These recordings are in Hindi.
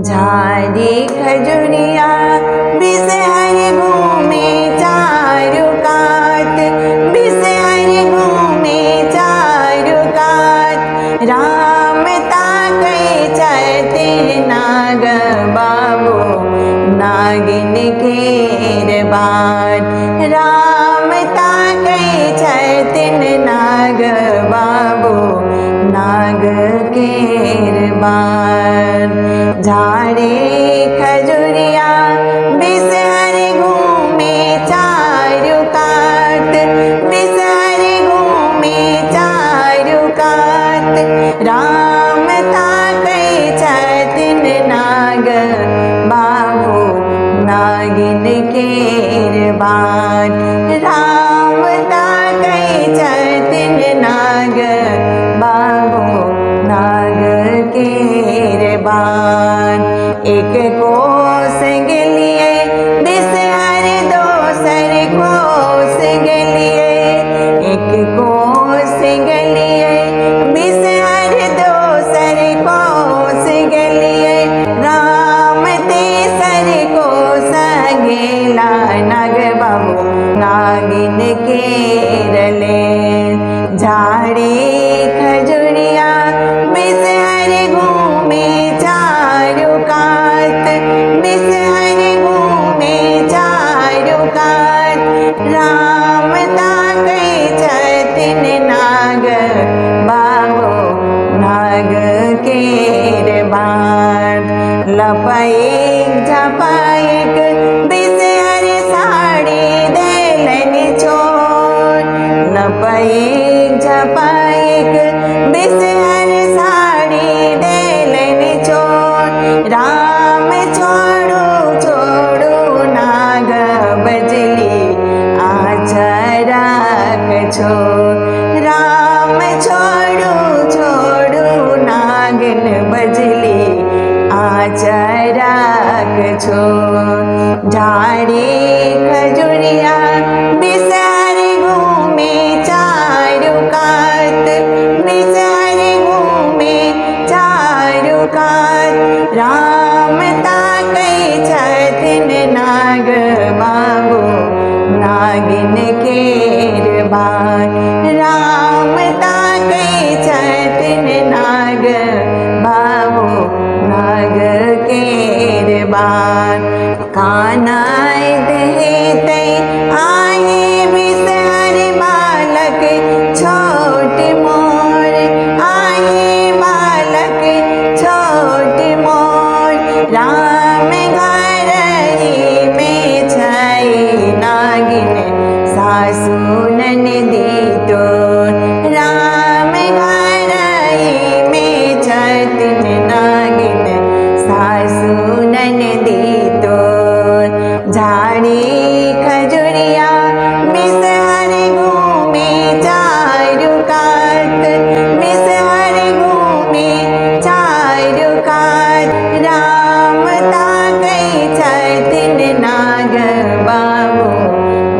झाड़ी खजुरिया बिसहर घूमे चारु कात, बिसहर घूमे चारु कात। राम ताकै छथिन नाग बाबू नागिन केर बाट। राम ताकै छथिन नाग बाबू नाग केर बाट। झाड़ी खजुरिया बिसहर घूमे चारु कात, बिसहर घूमे चारु कात। राम ताकै छथिन नाग बाबू नागिन केर बाट। राम ताकै छथिन नाग बाबू नाग केर बाट। एक कोस गेलिए बिसहर दोसर कोस गेलिए, एक कोस गेलिए बिसहर दोसर कोस गेलिए। राम तेसर कोस गेला नाग बाबू नागिन केर लेन। झाड़ी खजुरिया बिसहर घूमे चारु कात, बिसहर घूमे चारु कात। राम ताकै छथिन नाग बाबू नाग केर बाट। लपैक झपैक बिसहर साड़ी देलन छोड़, लपैक झपैक बिसहर साड़ी देलन छोड़। राम छोड़ू छोड़ू नाग बजली आचरक छोड़। राम छोड़ू छोड़ू नागिन बजली आचरक छोड़। झाड़ी खजुरिया बिसहर घूमे चारु कात, बिसहर घूमे चारु कात। राम ताकै छथिन नाग बाबू नागिन केर बाट। राम ताकै छथिन नाग बाबू नाग केर बाट। कानाय देतै आए बिसहर बालक छोट मोर, आए बालक छोट मोर। राम घरही में छै नागिन सासु ननदी तोर। राम घरही में छथिन नागिन सासु ननदी तोर। झाड़ी खजुरिया बिसहर घूमे चारु कात, बिसहर घूमे चारु कात। राम ताकै छथिन नाग बाबू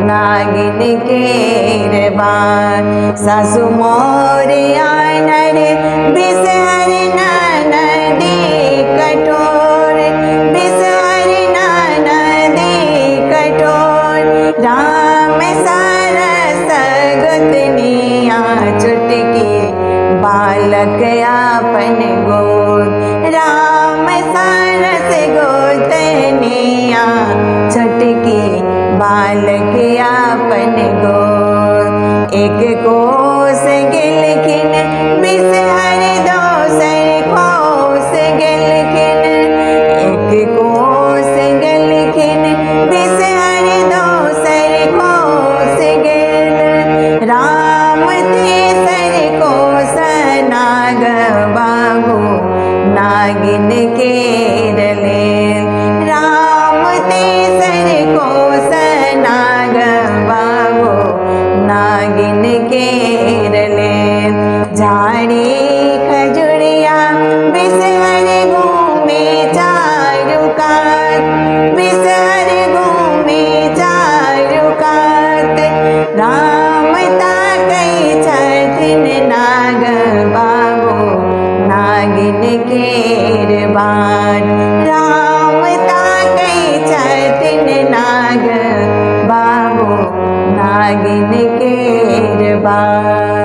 नागिन केर बाट। सासु मोर आनर बिसहर ननदी कठोर, बिसहर ननदी कठोर। राम सरस गोतनिया चुटकी बालक आपन गोद। राम सरस गोतनिया चुटकी बालक आपन गोद। एक कोस गेलखिन बिसहर दोसर कोस गेलखिन, एक कोस गेलखिन बिसहर दोसर कोस गेल। राम तेसर कोस नाग बाबू नागिन केर लेन। राम तेसर कोस नाग बाबू नागिन केर लेन। झाड़ी नागिन केर बात।